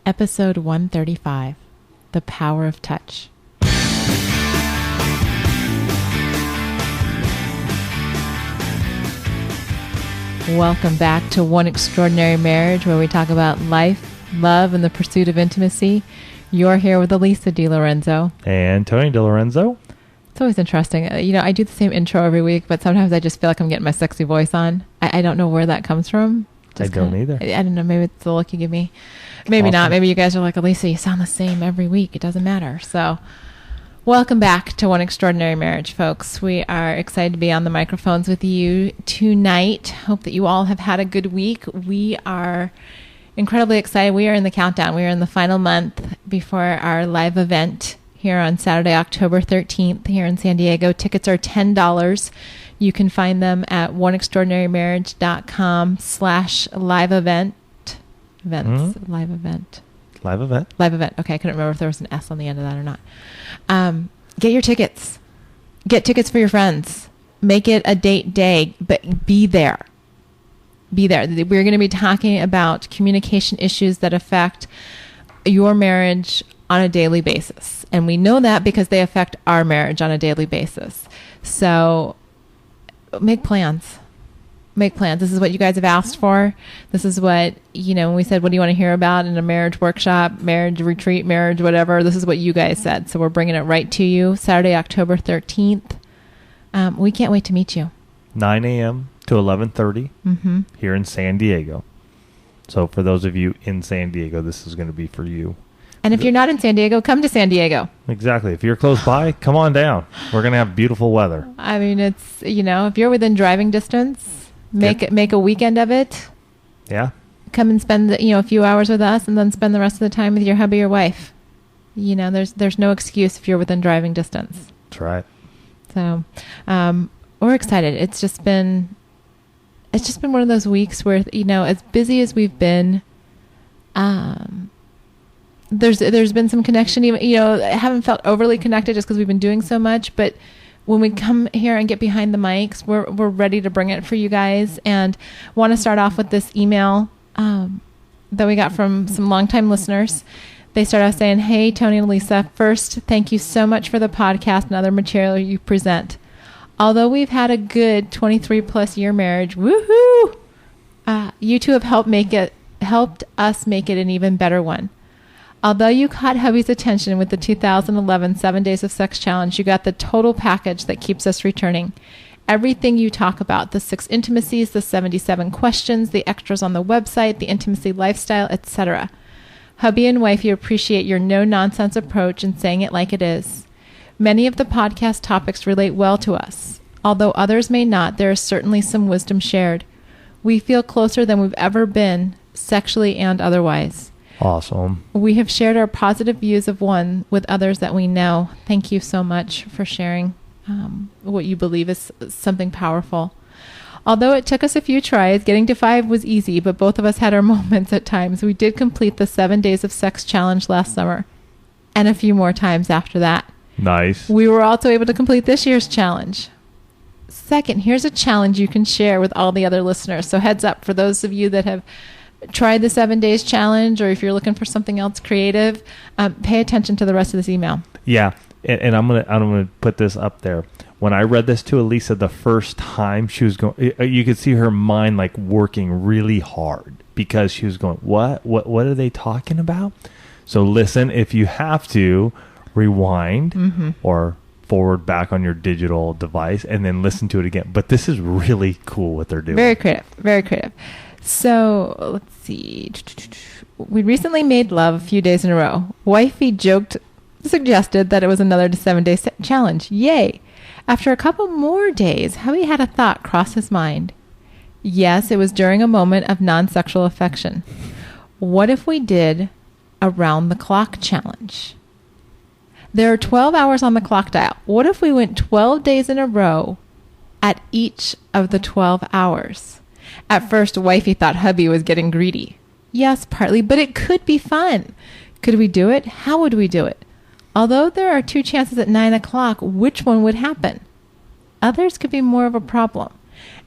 Episode 135, The Power of Touch. Welcome back to One Extraordinary Marriage, where we talk about life, love, and the pursuit of intimacy. You're here with Elisa DiLorenzo. And Tony DiLorenzo. It's always interesting. I do the same intro every week, but sometimes I just feel like I'm getting my sexy voice on. I don't know where that comes from. I don't either. I don't know. Maybe it's the look you give me. Maybe awesome. Not. Maybe you guys are like, Elisa, you sound the same every week. It doesn't matter. So welcome back to One Extraordinary Marriage, folks. We are excited to be on the microphones with you tonight. Hope that you all have had a good week. We are incredibly excited. We are in the countdown. We are in the final month before our live event here on Saturday, October 13th here in San Diego. Tickets are $10. You can find them at oneextraordinarymarriage.com/live event. Live event. Okay, I couldn't remember if there was an S on the end of that or not. Get your tickets. Get tickets for your friends. Make it a date day, but be there. Be there. We're going to be talking about communication issues that affect your marriage on a daily basis. And we know that because they affect our marriage on a daily basis. So make plans. Make plans. This is what you guys have asked for. This is what, when we said, what do you want to hear about in a marriage workshop, marriage retreat, marriage, whatever, this is what you guys said. So we're bringing it right to you. Saturday, October 13th. We can't wait to meet you. 9 a.m. to 11:30 here in San Diego. So for those of you in San Diego, this is going to be for you. And if you're not in San Diego, come to San Diego. Exactly. If you're close by, come on down. We're going to have beautiful weather. I mean, it's, if you're within driving distance, make a weekend of it. Yeah. Come and spend a few hours with us, and then spend the rest of the time with your hubby or wife. There's no excuse if you're within driving distance. That's right. So, we're excited. It's just been one of those weeks where, as busy as we've been, there's been some connection. Even, I haven't felt overly connected just because we've been doing so much, but when we come here and get behind the mics, we're ready to bring it for you guys. And want to start off with this email that we got from some longtime listeners. They start off saying, "Hey, Tony and Lisa, first, thank you so much for the podcast and other material you present. Although we've had a good 23-plus year marriage, woohoo! You two have helped us make it an even better one. Although you caught hubby's attention with the 2011 7 Days of Sex Challenge, you got the total package that keeps us returning. Everything you talk about, the 6 intimacies, the 77 questions, the extras on the website, the intimacy lifestyle, etc. Hubby and wife, you appreciate your no-nonsense approach and saying it like it is. Many of the podcast topics relate well to us. Although others may not, there is certainly some wisdom shared. We feel closer than we've ever been, sexually and otherwise. Awesome. We have shared our positive views of one with others that we know. Thank you so much for sharing what you believe is something powerful. Although it took us a few tries, getting to 5 was easy, but both of us had our moments at times. We did complete the 7 Days of Sex Challenge last summer and a few more times after that. Nice. We were also able to complete this year's challenge. Second, here's a challenge you can share with all the other listeners. So heads up for those of you that have tried the 7 Days Challenge, or if you're looking for something else creative, pay attention to the rest of this email. Yeah, and I'm gonna put this up there. When I read this to Elisa the first time, she was going. You could see her mind like working really hard because she was going, "What are they talking about?" So listen, if you have to, rewind or forward back on your digital device and then listen to it again. But this is really cool what they're doing. Very creative. Very creative. So let's see. We recently made love a few days in a row. Wifey suggested that it was another 7 Day challenge. Yay. After a couple more days, hubby had a thought cross his mind. Yes, it was during a moment of non-sexual affection. What if we did a round-the-clock challenge? There are 12 hours on the clock dial. What if we went 12 days in a row at each of the 12 hours? At first, wifey thought hubby was getting greedy. Yes, partly, but it could be fun. Could we do it? How would we do it? Although there are 2 chances at 9 o'clock, which one would happen? Others could be more of a problem.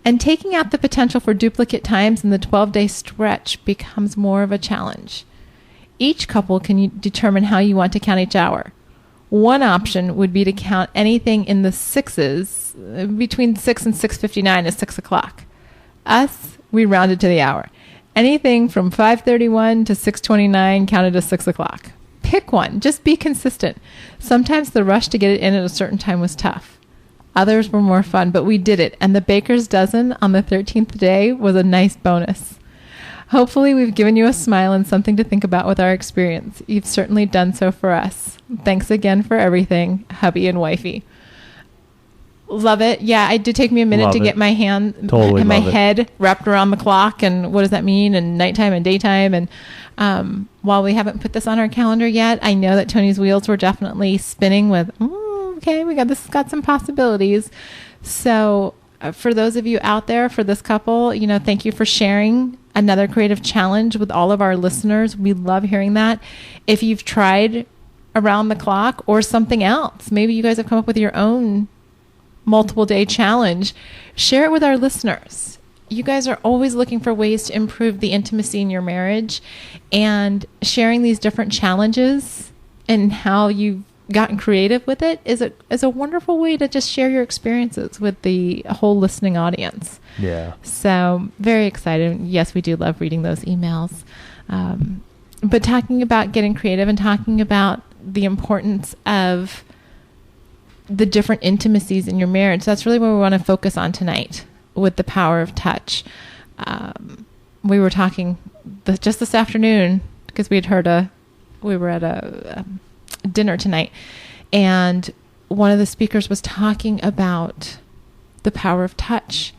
And taking out the potential for duplicate times in the 12-day stretch becomes more of a challenge. Each couple can determine how you want to count each hour. One option would be to count anything in the sixes. Between 6 and 6:59 is 6 o'clock. Us, we rounded to the hour. Anything from 5:31 to 6:29 counted as 6 o'clock. Pick one. Just be consistent. Sometimes the rush to get it in at a certain time was tough. Others were more fun, but we did it. And the baker's dozen on the 13th day was a nice bonus. Hopefully we've given you a smile and something to think about with our experience. You've certainly done so for us. Thanks again for everything, hubby and wifey. Love it. Yeah, it did take me a minute to get my hand and my head wrapped around the clock and what does that mean, and nighttime and daytime. And while we haven't put this on our calendar yet, I know that Tony's wheels were definitely spinning with, okay, this has got some possibilities. So for those of you out there, for this couple, thank you for sharing another creative challenge with all of our listeners. We love hearing that. If you've tried around the clock or something else, maybe you guys have come up with your own multiple day challenge, share it with our listeners. You guys are always looking for ways to improve the intimacy in your marriage, and sharing these different challenges and how you've gotten creative with it is a wonderful way to just share your experiences with the whole listening audience. Yeah. So very excited. Yes, we do love reading those emails. But talking about getting creative and talking about the importance of the different intimacies in your marriage, that's really what we want to focus on tonight with the power of touch. We were talking just this afternoon because we were at a dinner tonight, and one of the speakers was talking about the power of touch,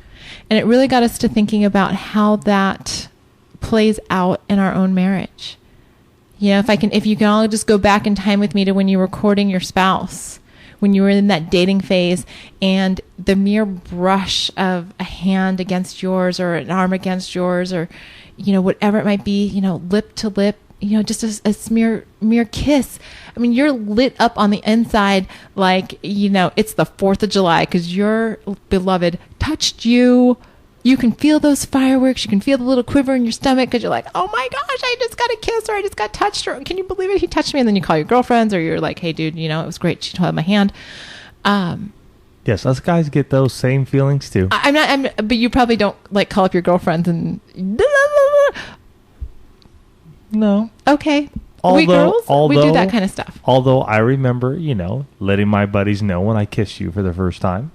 and it really got us to thinking about how that plays out in our own marriage. If you can all just go back in time with me to when you were courting your spouse, when you were in that dating phase, and the mere brush of a hand against yours or an arm against yours, or whatever it might be, lip to lip, just a mere kiss. I mean, you're lit up on the inside like, it's the 4th of July because your beloved touched you. You can feel those fireworks. You can feel the little quiver in your stomach because you're like, oh my gosh, I just got a kiss, or I just got touched, or can you believe it? He touched me. And then you call your girlfriends, or you're like, hey dude, it was great. She held my hand. Yes, us guys get those same feelings too. But you probably don't call up your girlfriends and no. Okay. We girls, we do that kind of stuff. Although I remember, letting my buddies know when I kissed you for the first time.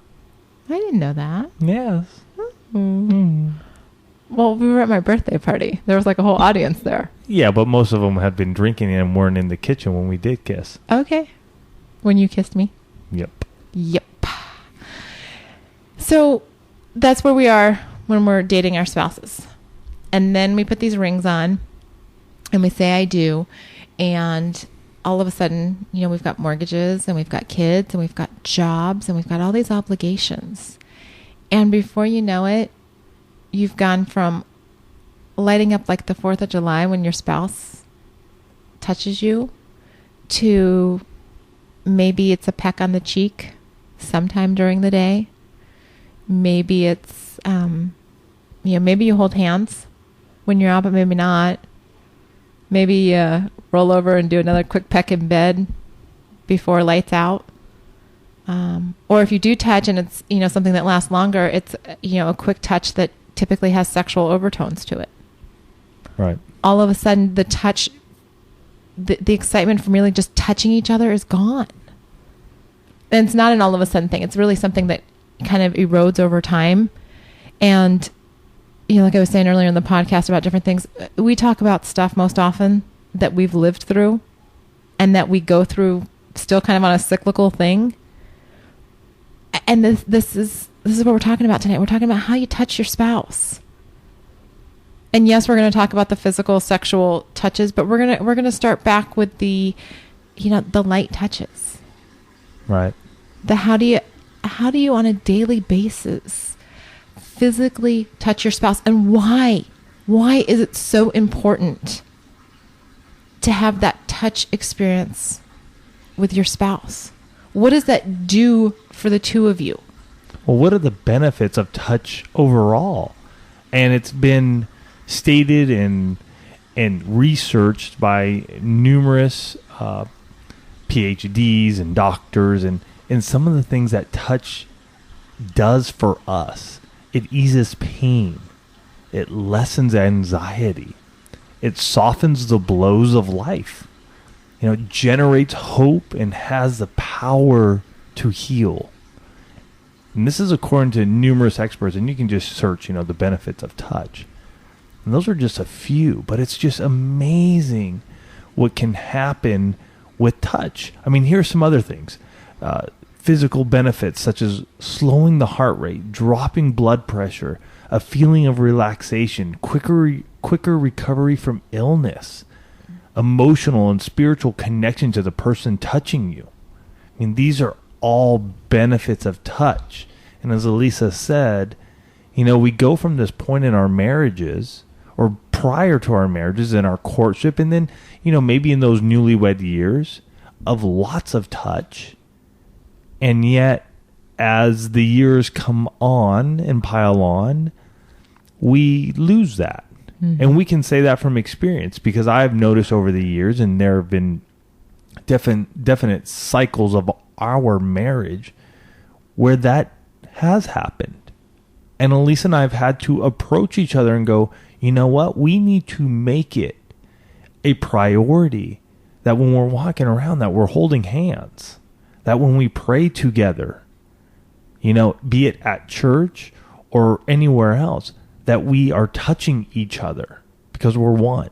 I didn't know that. Yes. Mm-hmm. Well, we were at my birthday party. There was a whole audience there. Yeah, but most of them had been drinking and weren't in the kitchen when we did kiss. Okay. When you kissed me? Yep. So that's where we are when we're dating our spouses. And then we put these rings on and we say, I do. And all of a sudden, we've got mortgages and we've got kids and we've got jobs and we've got all these obligations. And before you know it, you've gone from lighting up like the 4th of July when your spouse touches you to maybe it's a peck on the cheek sometime during the day. Maybe it's, maybe you hold hands when you're out, but maybe not. Maybe roll over and do another quick peck in bed before lights out. Or if you do touch and it's, something that lasts longer, it's, a quick touch that typically has sexual overtones to it. Right. All of a sudden, the touch, the excitement from really just touching each other is gone. And it's not an all of a sudden thing. It's really something that kind of erodes over time. And, like I was saying earlier in the podcast about different things, we talk about stuff most often that we've lived through and that we go through still kind of on a cyclical thing. And this is what we're talking about tonight. We're talking about how you touch your spouse. And yes, we're going to talk about the physical, sexual touches, but we're going to start back with the light touches. Right. How do you on a daily basis physically touch your spouse, and why? Why is it so important to have that touch experience with your spouse? What does that do for the two of you? Well, what are the benefits of touch overall? And it's been stated and researched by numerous PhDs and doctors, and some of the things that touch does for us. It eases pain. It lessens anxiety. It softens the blows of life. It generates hope and has the power to heal. And this is according to numerous experts, and you can just search, the benefits of touch. And those are just a few, but it's just amazing what can happen with touch. I mean, here's some other things. Physical benefits such as slowing the heart rate, dropping blood pressure, a feeling of relaxation, quicker recovery from illness, emotional and spiritual connection to the person touching you. I mean, these are all benefits of touch. And as Elisa said, we go from this point in our marriages, or prior to our marriages, in our courtship, and then, maybe in those newlywed years, of lots of touch. And yet, as the years come on and pile on, we lose that. Mm-hmm. And we can say that from experience, because I've noticed over the years, and there have been definite cycles of our marriage where that has happened. And Elisa and I have had to approach each other and go, you know what? We need to make it a priority that when we're walking around, that we're holding hands, that when we pray together, be it at church or anywhere else, that we are touching each other because we're one,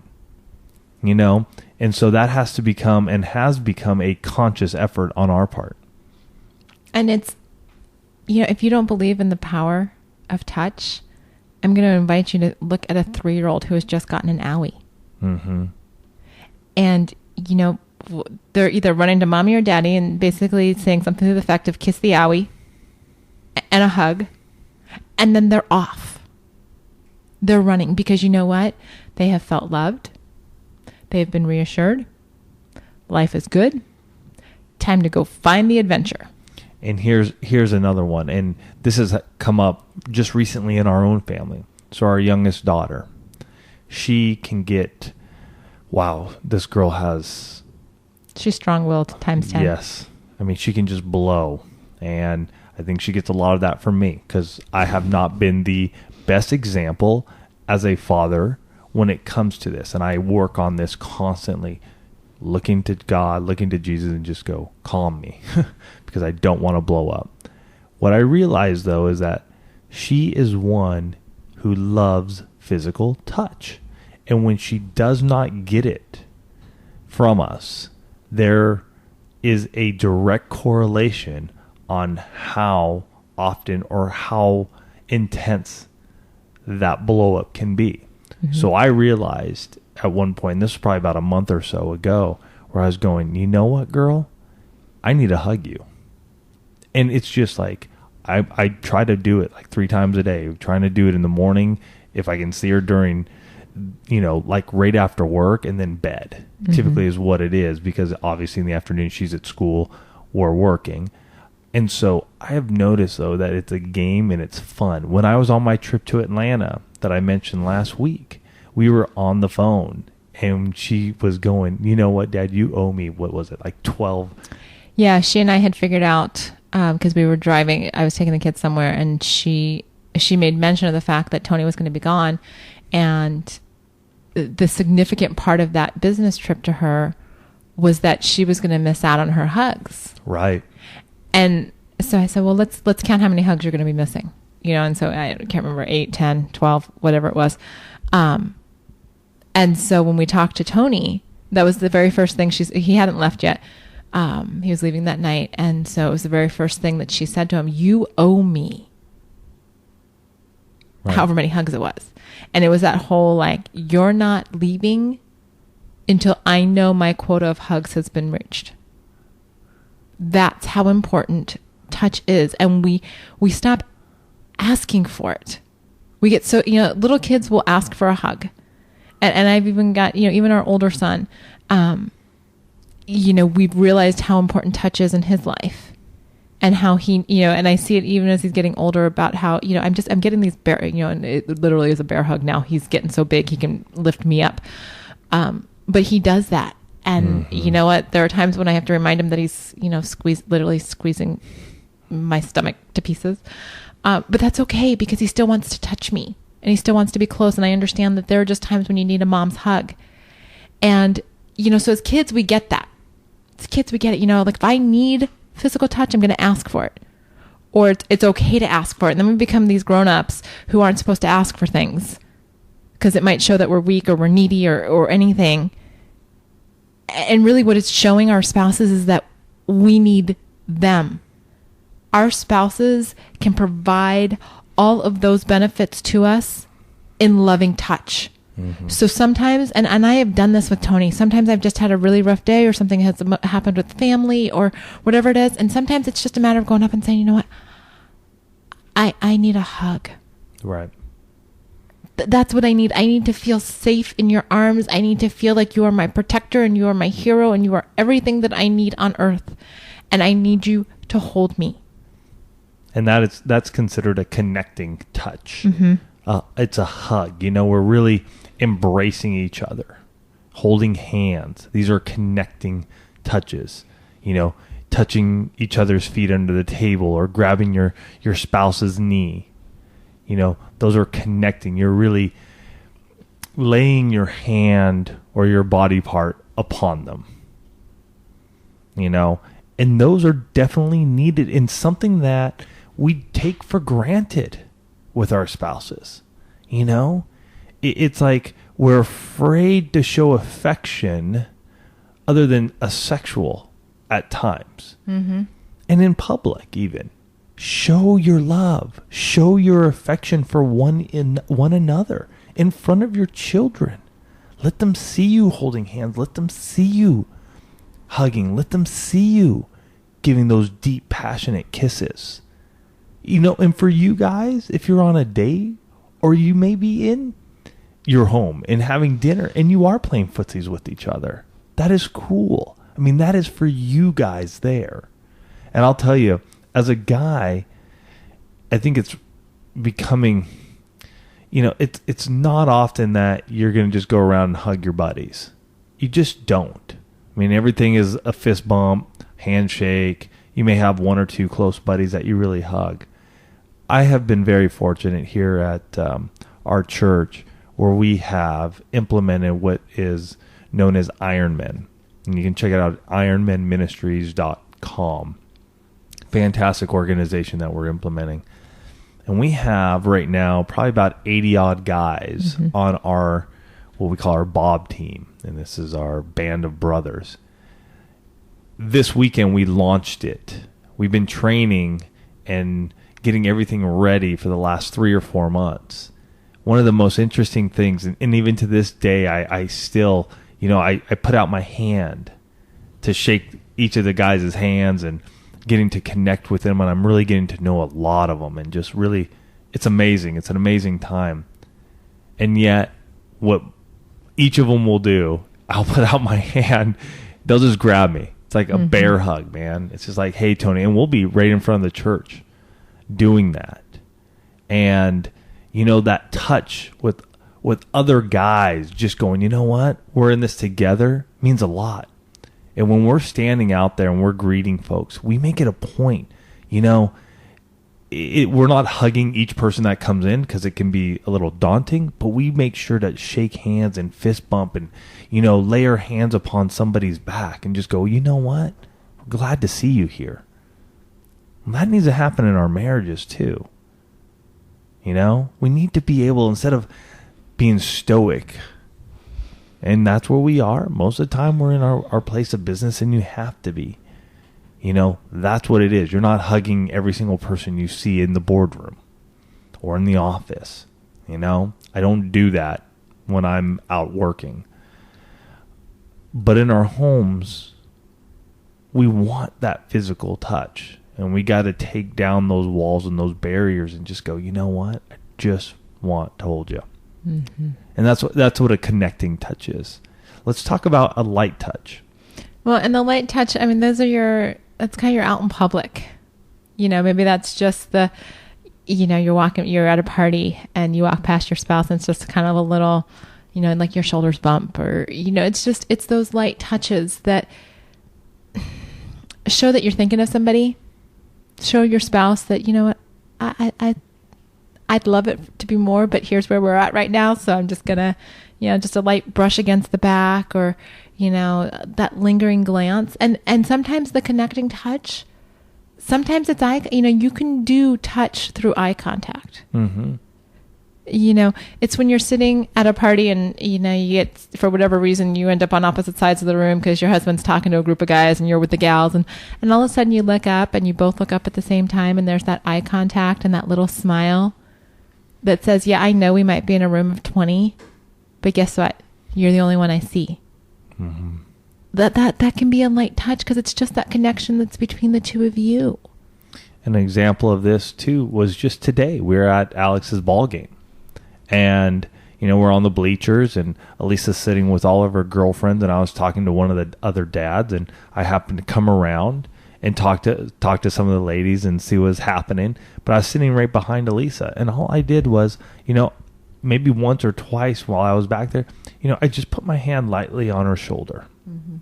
and so that has to become and has become a conscious effort on our part. And it's, if you don't believe in the power of touch, I'm going to invite you to look at a 3-year-old who has just gotten an owie. Mm-hmm. And, they're either running to mommy or daddy and basically saying something to the effect of kiss the owie and a hug, and then they're off. They're running because you know what? They have felt loved. They have been reassured. Life is good. Time to go find the adventure. And here's another one. And this has come up just recently in our own family. So our youngest daughter, she can get, this girl has... She's strong-willed times 10. Yes. I mean, she can just blow. And I think she gets a lot of that from me, because I have not been the best example as a father when it comes to this. And I work on this constantly, looking to God, looking to Jesus, and just go, calm me, because I don't want to blow up. What I realize, though, is that she is one who loves physical touch. And when she does not get it from us, there is a direct correlation on how often or how intense that blow up can be. Mm-hmm. So I realized at one point, this was probably about a month or so ago, where I was going, you know what, girl? I need to hug you. And it's just like, I try to do it like 3 times a day, trying to do it in the morning, if I can see her during, like right after work, and then bed. Mm-hmm. Typically is what it is, because obviously in the afternoon she's at school or working. And so I have noticed, though, that it's a game and it's fun. When I was on my trip to Atlanta that I mentioned last week, we were on the phone, and she was going, you know what, Dad, you owe me, what was it, like 12? Yeah, she and I had figured out, because we were driving, I was taking the kids somewhere, and she made mention of the fact that Tony was going to be gone, and the significant part of that business trip to her was that she was going to miss out on her hugs. Right. And so I said, well, let's count how many hugs you're going to be missing. And so I can't remember, 8, 10, 12, whatever it was. And so when we talked to Tony, that was the very first thing he hadn't left yet. He was leaving that night. And so it was the very first thing that she said to him, you owe me. Right. However many hugs it was. And it was that whole, like, you're not leaving until I know my quota of hugs has been reached. That's how important touch is. And we stop asking for it. We get so, little kids will ask for a hug. And I've even got, even our older son, we've realized how important touch is in his life, and how he, and I see it even as he's getting older, about how, I'm getting these bear, and it literally is a bear hug now. He's getting so big, he can lift me up. But he does that. And you know what? There are times when I have to remind him that he's, literally squeezing my stomach to pieces. But that's okay because he still wants to touch me and he still wants to be close. And I understand that there are just times when you need a mom's hug. And, so as kids, we get that. As kids, we get it. Like if I need physical touch, I'm going to ask for it. Or it's okay to ask for it. And then we become these grown-ups who aren't supposed to ask for things because it might show that we're weak or we're needy or anything. And really what it's showing our spouses is that we need them. Our spouses can provide all of those benefits to us in loving touch. Mm-hmm. So sometimes, and I have done this with Tony, sometimes I've just had a really rough day or something has happened with family or whatever it is. And sometimes it's just a matter of going up and saying, you know what? I need a hug. Right. That's what I need. I need to feel safe in your arms. I need to feel like you are my protector and you are my hero and you are everything that I need on earth. And I need you to hold me. And that's considered a connecting touch. Mm-hmm. It's a hug. We're really embracing each other, holding hands. These are connecting touches. Touching each other's feet under the table or grabbing your spouse's knee. Those are connecting. You're really laying your hand or your body part upon them. And those are definitely needed in something that we take for granted with our spouses. It's like we're afraid to show affection other than a sexual at times. Mm-hmm. And in public even. Show your love. Show your affection for one another in front of your children. Let them see you holding hands. Let them see you hugging. Let them see you giving those deep, passionate kisses. And for you guys, if you're on a date or you may be in your home and having dinner and you are playing footsies with each other, that is cool. That is for you guys there. And I'll tell you, as a guy, I think it's becoming, it's not often that you're going to just go around and hug your buddies. You just don't. Everything is a fist bump, handshake. You may have one or two close buddies that you really hug. I have been very fortunate here at our church where we have implemented what is known as Ironmen. And you can check it out at ironmenministries.com. Fantastic organization that we're implementing. And we have right now probably about 80 odd guys on our, what we call our Bob team. And this is our band of brothers. This weekend we launched it. We've been training and getting everything ready for the last 3 or 4 months. One of the most interesting things, and even to this day, I still, I put out my hand to shake each of the guys' hands and getting to connect with them, and I'm really getting to know a lot of them, and just really, it's amazing. It's an amazing time. And yet, what each of them will do, I'll put out my hand, they'll just grab me. It's like a bear hug, man. It's just like, hey, Tony, and we'll be right in front of the church doing that. And, that touch with other guys just going, you know what? We're in this together means a lot. And when we're standing out there and we're greeting folks, we make it a point, we're not hugging each person that comes in because it can be a little daunting, but we make sure to shake hands and fist bump and, lay our hands upon somebody's back and just go, you know what? We're glad to see you here. And that needs to happen in our marriages too. We need to be able, instead of being stoic, and that's where we are. Most of the time we're in our place of business, and you have to be. That's what it is. You're not hugging every single person you see in the boardroom or in the office. I don't do that when I'm out working. But in our homes, we want that physical touch. And we got to take down those walls and those barriers and just go, you know what? I just want to hold you. Mm-hmm. And that's what a connecting touch is. Let's talk about a light touch. Well, and the light touch, that's kind of your out in public. Maybe that's just you're at a party and you walk past your spouse and it's just kind of a little, and like your shoulders bump, or, it's those light touches that show that you're thinking of somebody. Show your spouse that, you know what, I'd love it to be more, but here's where we're at right now. So I'm just gonna, just a light brush against the back, or, that lingering glance. And sometimes the connecting touch, sometimes it's you can do touch through eye contact. Mm-hmm. It's when you're sitting at a party and, you get, for whatever reason, you end up on opposite sides of the room because your husband's talking to a group of guys and you're with the gals. And all of a sudden you look up and you both look up at the same time, and there's that eye contact and that little smile that says, yeah, I know we might be in a room of 20, but guess what? You're the only one I see. Mm-hmm. That can be a light touch because it's just that connection that's between the two of you. An example of this, too, was just today. We were at Alex's ball game. And, we're on the bleachers, and Elisa's sitting with all of her girlfriends, and I was talking to one of the other dads, and I happened to come around and talk to some of the ladies and see what was happening. But I was sitting right behind Elisa, and all I did was, maybe once or twice while I was back there, I just put my hand lightly on her shoulder, and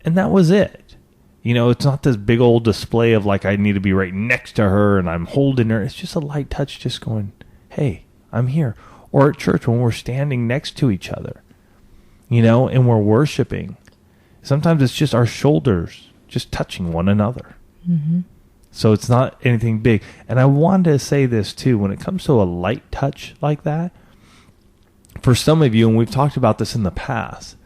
that was it. It's not this big old display of like I need to be right next to her and I'm holding her. It's just a light touch, just going, hey, I'm here. Or at church when we're standing next to each other, and we're worshiping. Sometimes it's just our shoulders just touching one another. Mm-hmm. So it's not anything big. And I wanted to say this too, when it comes to a light touch like that, for some of you, and we've talked about this in the past,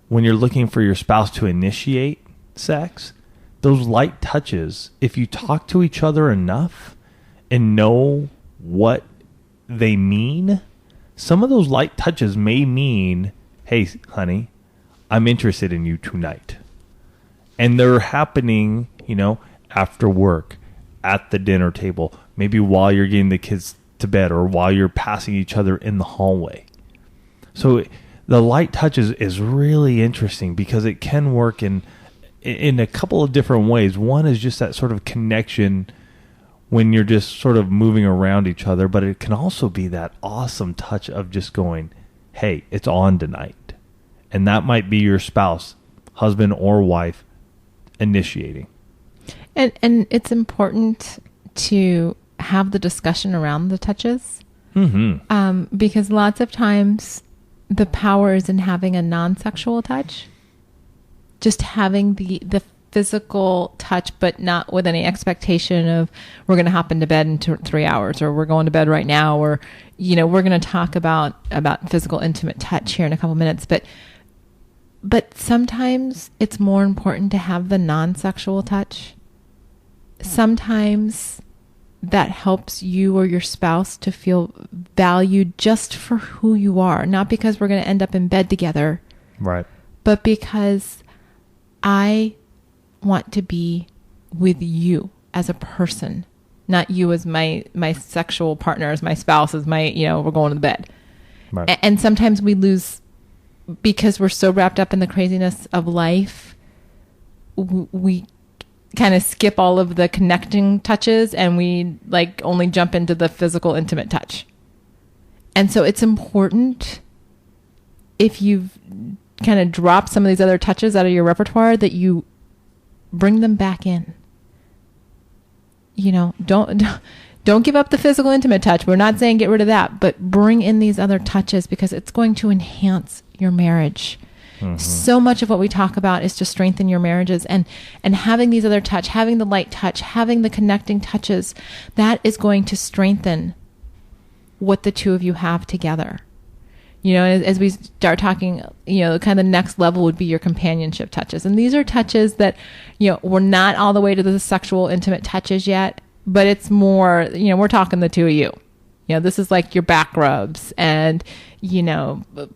when you're looking for your spouse to initiate sex, those light touches, if you talk to each other enough and know what they mean, some of those light touches may mean, hey, honey, I'm interested in you tonight. And they're happening, after work, at the dinner table, maybe while you're getting the kids to bed, or while you're passing each other in the hallway. So the light touches is really interesting because it can work in a couple of different ways. One is just that sort of connection when you're just sort of moving around each other, but it can also be that awesome touch of just going, hey, it's on tonight. And that might be your spouse, husband or wife, initiating. And it's important to have the discussion around the touches. Mm-hmm. Because lots of times the power is in having a non-sexual touch. Just having the physical touch, but not with any expectation of we're going to hop into bed in 3 hours, or we're going to bed right now, or, we're going to talk about physical intimate touch here in a couple minutes. But sometimes it's more important to have the non-sexual touch. Sometimes that helps you or your spouse to feel valued just for who you are, not because we're going to end up in bed together, right? But because I want to be with you as a person, not you as my sexual partner, as my spouse, as my, we're going to bed. Right. And sometimes we lose, because we're so wrapped up in the craziness of life, we kind of skip all of the connecting touches and we only jump into the physical intimate touch. And so it's important, if you've kind of dropped some of these other touches out of your repertoire, that you bring them back in. Don't give up the physical intimate touch. We're not saying get rid of that, but bring in these other touches because it's going to enhance your marriage. Mm-hmm. So much of what we talk about is to strengthen your marriages, and having these other touch, having the light touch, having the connecting touches, that is going to strengthen what the two of you have together. As we start talking, kind of the next level would be your companionship touches. And these are touches that, we're not all the way to the sexual intimate touches yet, but it's more, we're talking the two of you. This is like your back rubs and,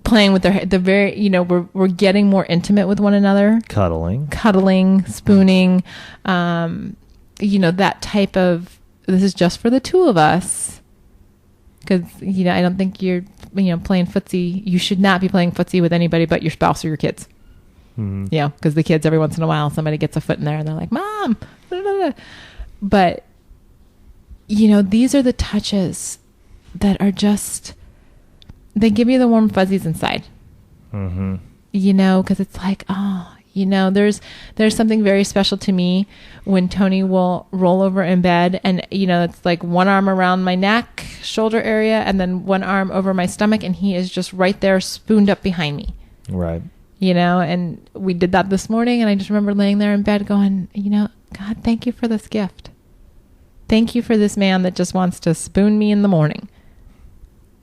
playing with the very, we're getting more intimate with one another. Cuddling, spooning, that type of, this is just for the two of us. Because, I don't think you're, playing footsie. You should not be playing footsie with anybody but your spouse or your kids. Mm-hmm. Because the kids, every once in a while, somebody gets a foot in there and they're like, Mom. Blah, blah, blah. But, these are the touches that are just, they give you the warm fuzzies inside. Mm-hmm. You know, because it's like, oh, you know, there's something very special to me when Tony will roll over in bed and, you know, it's like one arm around my neck, shoulder area, and then one arm over my stomach, and he is just right there spooned up behind me. Right. You know, and we did that this morning, and I just remember laying there in bed going, you know, God, thank you for this gift. Thank you for this man that just wants to spoon me in the morning.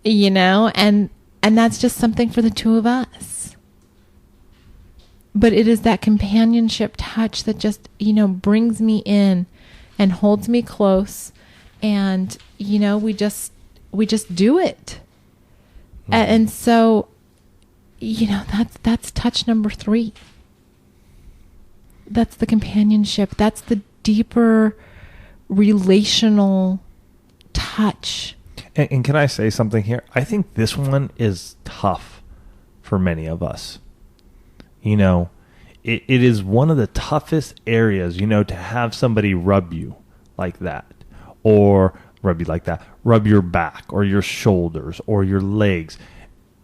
You know, and that's just something for the two of us. But it is that companionship touch that just, you know, brings me in and holds me close. And, you know, we just do it. Mm-hmm. And so, you know, that's touch number 3. That's the companionship. That's the deeper relational touch. And can I say something here? I think this one is tough for many of us. You know, it is one of the toughest areas, you know, to have somebody rub you like that, or rub your back or your shoulders or your legs.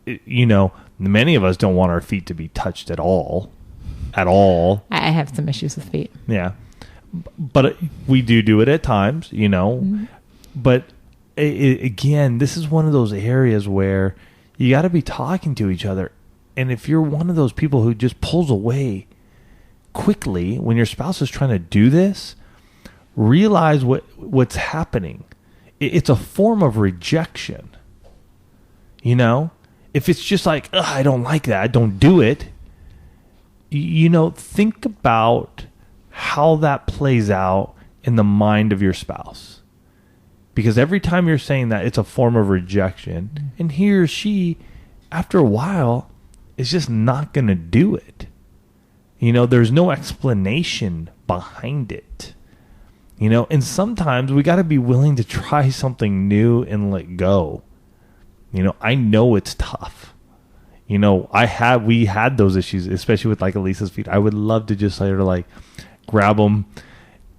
You know, many of us don't want our feet to be touched at all. I have some issues with feet. Yeah. But we do it at times, you know. Mm-hmm. But again, this is one of those areas where you got to be talking to each other. And if you're one of those people who just pulls away quickly when your spouse is trying to do this, realize what's happening. It's a form of rejection. You know, if it's just like, I don't like that, don't do it. You know, think about how that plays out in the mind of your spouse. Because every time you're saying that, it's a form of rejection. And he or she, after a while, is just not going to do it. You know, there's no explanation behind it. You know, and sometimes we got to be willing to try something new and let go. You know, I know it's tough. You know, we had those issues, especially with like Elisa's feet. I would love to just let her like grab them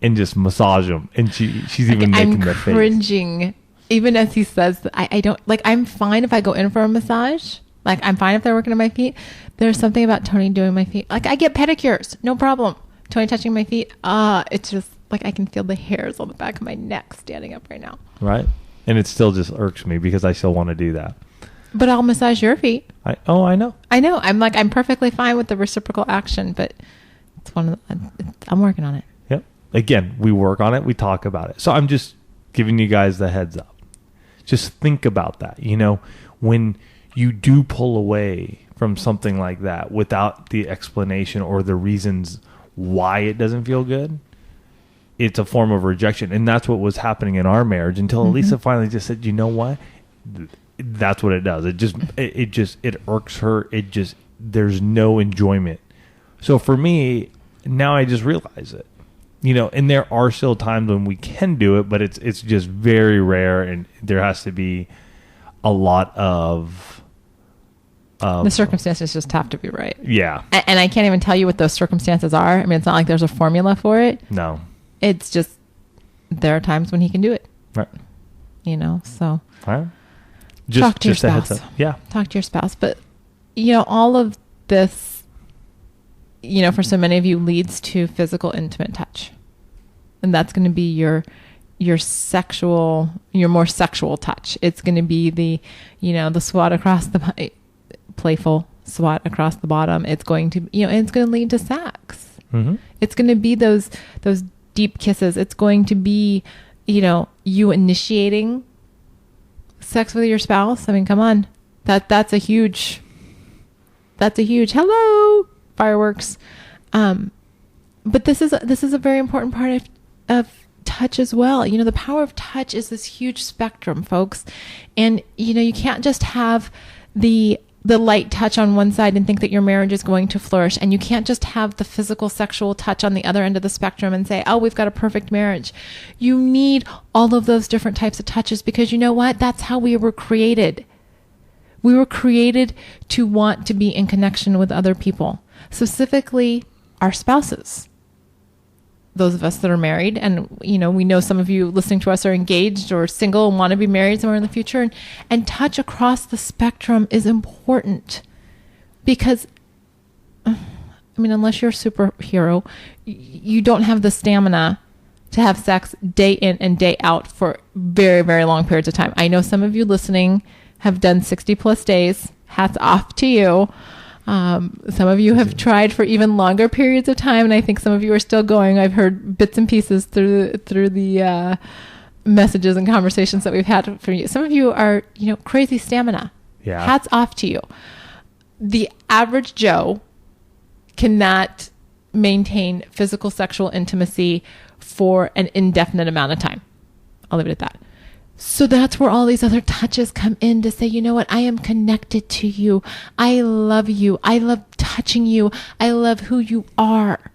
and just massage them. And she's even making the face. I'm cringing. Even as he says, I don't, like, I'm fine if I go in for a massage. Like, I'm fine if they're working on my feet. There's something about Tony doing my feet. Like, I get pedicures. No problem. Tony touching my feet. It's just, like, I can feel the hairs on the back of my neck standing up right now. Right. And it still just irks me because I still want to do that. But I'll massage your feet. I know. I'm perfectly fine with the reciprocal action, but it's I'm working on it. Yep. Again, we work on it. We talk about it. So I'm just giving you guys the heads up. Just think about that. You know, when you do pull away from something like that without the explanation or the reasons why it doesn't feel good, it's a form of rejection. And that's what was happening in our marriage until Elisa finally just said, you know what? That's what it does. It irks her. There's no enjoyment. So for me, now I just realize it, you know, and there are still times when we can do it, but it's just very rare. And there has to be a lot of the circumstances just have to be right. Yeah. And I can't even tell you what those circumstances are. I mean, it's not like there's a formula for it. No. It's just, there are times when he can do it. Right. You know, so. All right. Talk to your spouse. Yeah. Talk to your spouse. But, you know, all of this, you know, for so many of you leads to physical intimate touch. And that's going to be your more sexual touch. It's going to be the, you know, the swat across the, playful swat across the bottom. It's going to, you know, and it's going to lead to sex. Mm-hmm. It's going to be those deep kisses. It's going to be, you know, you initiating sex with your spouse. I mean, come on. That's a huge hello fireworks. But this is a very important part of touch as well. You know, the power of touch is this huge spectrum, folks. And, you know, you can't just have the light touch on one side and think that your marriage is going to flourish. And you can't just have the physical sexual touch on the other end of the spectrum and say, oh, we've got a perfect marriage. You need all of those different types of touches because you know what? That's how we were created. We were created to want to be in connection with other people, specifically our spouses. those of us that are married, and we know some of you listening to us are engaged or single and want to be married somewhere in the future, and touch across the spectrum is important, because unless you're a superhero, you don't have the stamina to have sex day in and day out for very, very long periods of time. I know some of you listening have done 60 plus days. Hats off to you. Some of you have tried for even longer periods of time, and I think some of you are still going. I've heard bits and pieces through the messages and conversations that we've had from you. Some of you are, crazy stamina. Yeah. Hats off to you. The average Joe cannot maintain physical sexual intimacy for an indefinite amount of time. I'll leave it at that. So that's where all these other touches come in to say, you know what? I am connected to you. I love you. I love touching you. I love who you are.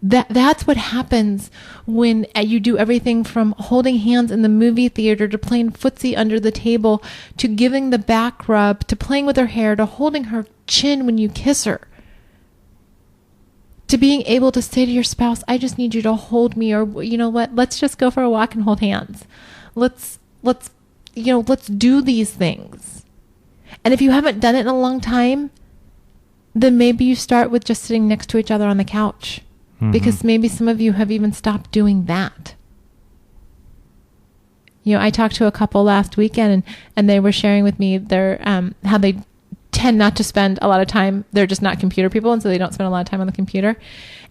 That's what happens when you do everything from holding hands in the movie theater to playing footsie under the table to giving the back rub to playing with her hair to holding her chin when you kiss her. To being able to say to your spouse, I just need you to hold me, or you know what? Let's just go for a walk and hold hands. Let's do these things. And if you haven't done it in a long time, then maybe you start with just sitting next to each other on the couch, because maybe some of you have even stopped doing that. I talked to a couple last weekend, and they were sharing with me their how they tend not to spend a lot of time. They're just not computer people, and so they don't spend a lot of time on the computer.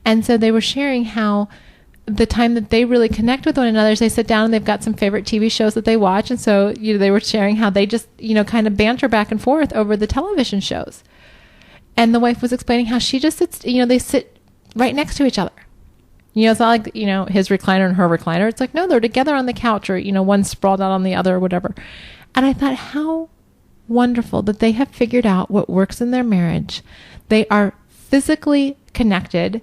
And so they were sharing how the time that they really connect with one another is they sit down and they've got some favorite TV shows that they watch. And so, they were sharing how they just, kind of banter back and forth over the television shows. And the wife was explaining how she just sits, they sit right next to each other. It's not like, his recliner and her recliner. It's like, no, they're together on the couch, or, one sprawled out on the other or whatever. And I thought, how wonderful that they have figured out what works in their marriage. They are physically connected,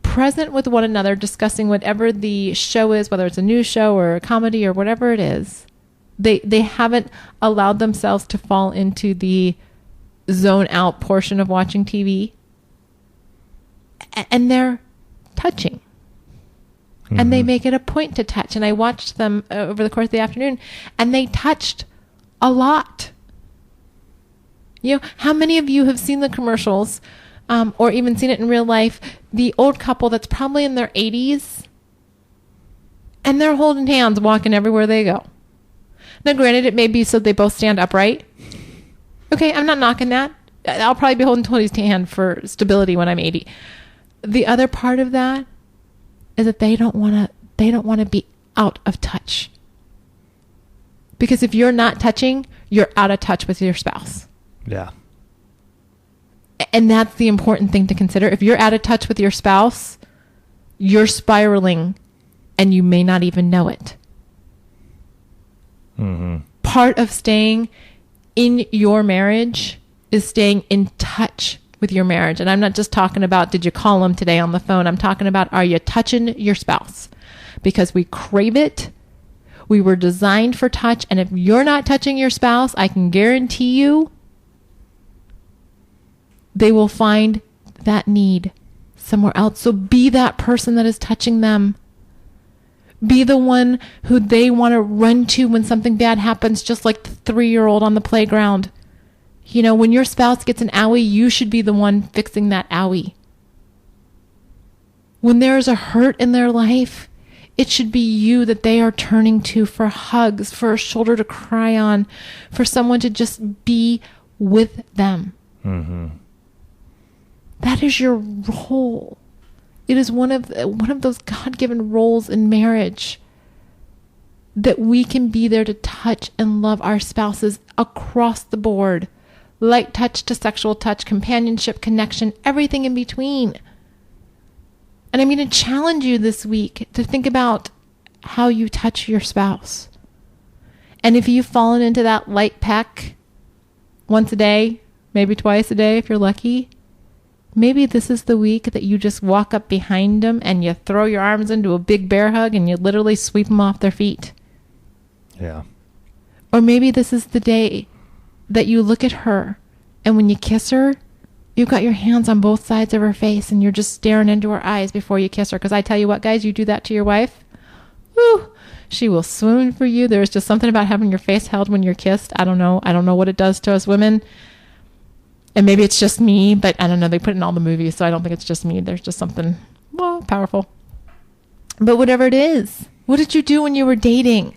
present with one another, discussing whatever the show is, whether it's a news show or a comedy or whatever it is. They haven't allowed themselves to fall into the zone out portion of watching TV. And they're touching. And they make it a point to touch. And I watched them over the course of the afternoon, and they touched a lot. How many of you have seen the commercials or even seen it in real life, the old couple that's probably in their 80s, and they're holding hands walking everywhere they go? Now, granted, it may be so they both stand upright. Okay, I'm not knocking that. I'll probably be holding Tony's hand for stability when I'm 80. The other part of that is that they don't want to be out of touch. Because if you're not touching, you're out of touch with your spouse. Yeah. And that's the important thing to consider. If you're out of touch with your spouse, you're spiraling and you may not even know it. Part of staying in your marriage is staying in touch with your marriage. And I'm not just talking about, did you call them today on the phone? I'm talking about, are you touching your spouse? Because we crave it. We were designed for touch. And if you're not touching your spouse, I can guarantee you they will find that need somewhere else. So be that person that is touching them. Be the one who they want to run to when something bad happens, just like the 3-year-old on the playground. When your spouse gets an owie, you should be the one fixing that owie. When there is a hurt in their life, it should be you that they are turning to for hugs, for a shoulder to cry on, for someone to just be with them. That is your role. It is one of those God-given roles in marriage, that we can be there to touch and love our spouses across the board. Light touch to sexual touch, companionship, connection, everything in between. And I'm going to challenge you this week to think about how you touch your spouse. And if you've fallen into that light peck once a day, maybe twice a day if you're lucky, maybe this is the week that you just walk up behind them and you throw your arms into a big bear hug and you literally sweep them off their feet. Yeah. Or maybe this is the day that you look at her and when you kiss her, You've got your hands on both sides of her face and you're just staring into her eyes before you kiss her. Because I tell you what, guys, you do that to your wife, whew, she will swoon for you. There's just something about having your face held when you're kissed. I don't know what it does to us women. And maybe it's just me, but I don't know. They put it in all the movies, so I don't think it's just me. There's just something, well, powerful. But whatever it is, what did you do when you were dating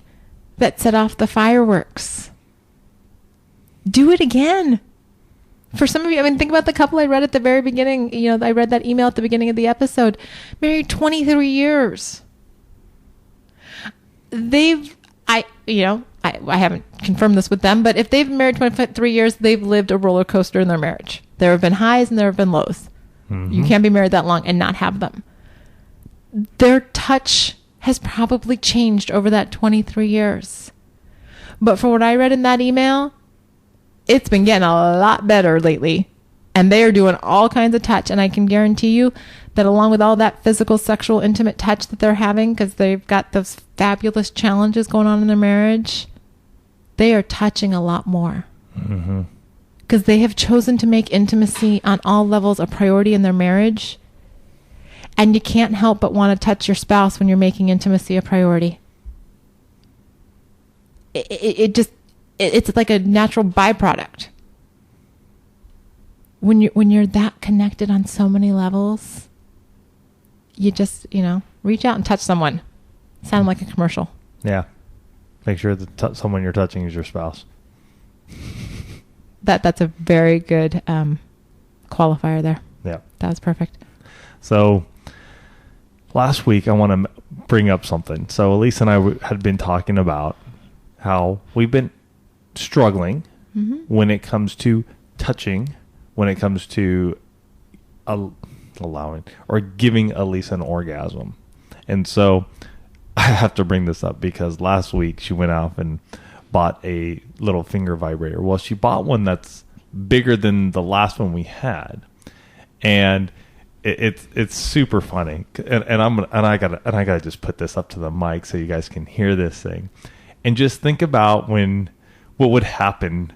that set off the fireworks? Do it again. For some of you, I mean, think about the couple I read at the very beginning. You know, I read that email at the beginning of the episode. Married 23 years. I haven't confirmed this with them, but if they've been married 23 years, they've lived a roller coaster in their marriage. There have been highs and there have been lows. Mm-hmm. You can't be married that long and not have them. Their touch has probably changed over that 23 years. But for what I read in that email, it's been getting a lot better lately. And they are doing all kinds of touch. And I can guarantee you that along with all that physical, sexual, intimate touch that they're having, because they've got those fabulous challenges going on in their marriage, they are touching a lot more. Because they have chosen to make intimacy on all levels a priority in their marriage. And you can't help but want to touch your spouse when you're making intimacy a priority. It's like a natural byproduct. When you're that connected on so many levels, you just, reach out and touch someone. Sound like a commercial. Yeah. Make sure that someone you're touching is your spouse. That's a very good qualifier there. Yeah. That was perfect. So last week, I want to bring up something. So Elise and I had been talking about how we've been struggling when it comes to touching, when it comes to allowing or giving Elise an orgasm. And so I have to bring this up because last week she went off and bought a little finger vibrator. Well, she bought one that's bigger than the last one we had. And it's super funny. And I gotta just put this up to the mic so you guys can hear this thing. And just think about what would happen.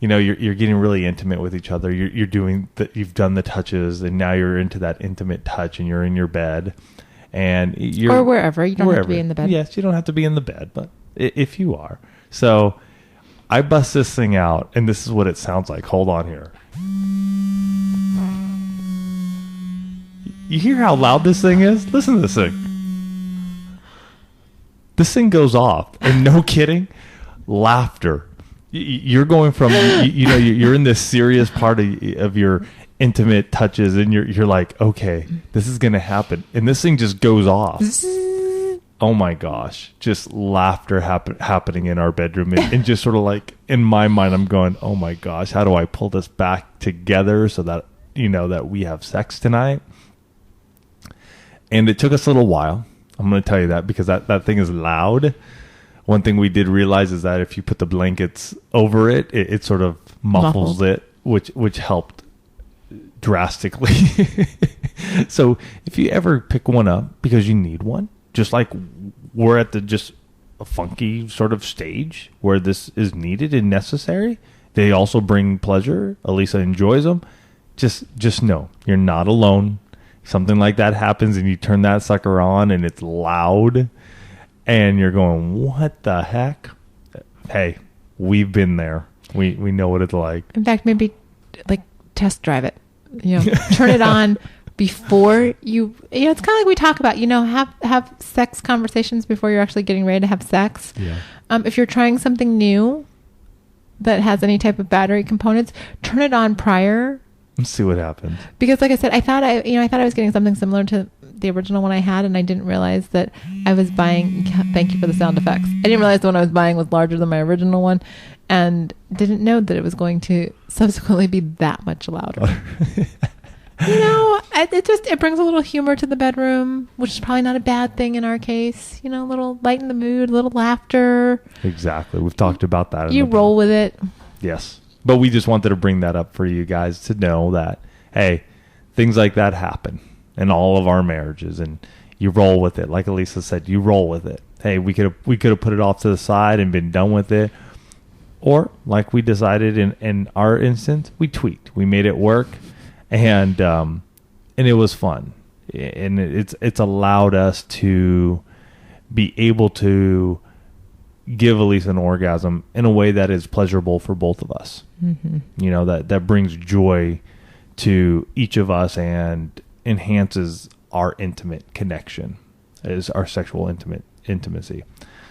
You're getting really intimate with each other. You're doing you've done the touches, and now you're into that intimate touch, and you're in your bed, and you're wherever. You don't have to be in the bed. Yes, you don't have to be in the bed, but if you are, so I bust this thing out, and this is what it sounds like. Hold on here. You hear how loud this thing is? Listen to this thing. This thing goes off, and no kidding, laughter. You're going from, you're in this serious part of your intimate touches, and you're like, okay, this is going to happen. And this thing just goes off. Oh my gosh. Just laughter happening in our bedroom. And just sort of like, in my mind, I'm going, oh my gosh, how do I pull this back together so that, that we have sex tonight? And it took us a little while. I'm going to tell you that because that thing is loud. One thing we did realize is that if you put the blankets over it, it sort of muffles it, which helped drastically. So if you ever pick one up because you need one, just like we're at just a funky sort of stage where this is needed and necessary, they also bring pleasure. Elisa enjoys them. Just know you're not alone. Something like that happens and you turn that sucker on and it's loud. And you're going, what the heck? Hey, we've been there. We know what it's like. In fact, maybe like test drive it. Turn it on before you. It's kind of like we talk about. Have sex conversations before you're actually getting ready to have sex. Yeah. If you're trying something new that has any type of battery components, turn it on prior. Let's see what happens. Because, like I said, I thought I was getting something similar to the original one I had, and I didn't realize that I was buying. Thank you for the sound effects. I didn't realize the one I was buying was larger than my original one, and didn't know that it was going to subsequently be that much louder. It brings a little humor to the bedroom, which is probably not a bad thing in our case. A little lighten the mood, a little laughter. Exactly, we've talked about that. You roll with it. Yes. But we just wanted to bring that up for you guys to know that, hey, things like that happen in all of our marriages, and you roll with it. Like Elisa said, you roll with it. Hey, we could have put it off to the side and been done with it. Or, like we decided in our instance, we tweaked. We made it work. and it was fun, and it's allowed us to be able to give Elise an orgasm in a way that is pleasurable for both of us. Mm-hmm. You know, that brings joy to each of us and enhances our intimate connection, is our sexual intimacy.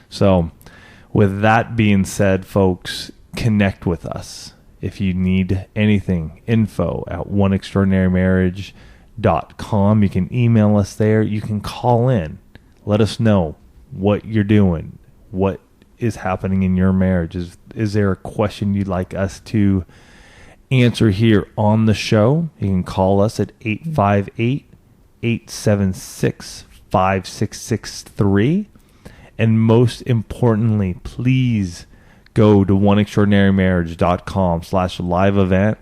So with that being said, folks, connect with us. If you need anything, info at oneextraordinarymarriage.com. You can email us there. You can call in. Let us know what you're doing, what is happening in your marriage. Is there a question you'd like us to answer here on the show? You can call us at 858-876-5663. And most importantly, please go to oneextraordinarymarriage.com/live event.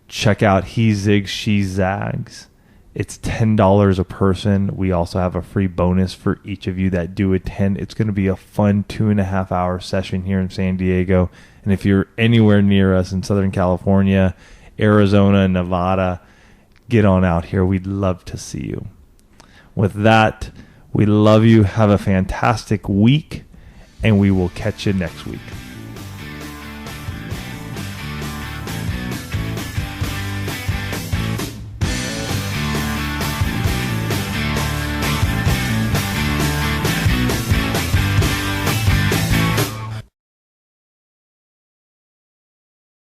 Check out He Zigs, She Zags. It's $10 a person. We also have a free bonus for each of you that do attend. It's going to be a fun 2.5-hour session here in San Diego. And if you're anywhere near us in Southern California, Arizona, Nevada, get on out here. We'd love to see you. With that, we love you. Have a fantastic week, and we will catch you next week.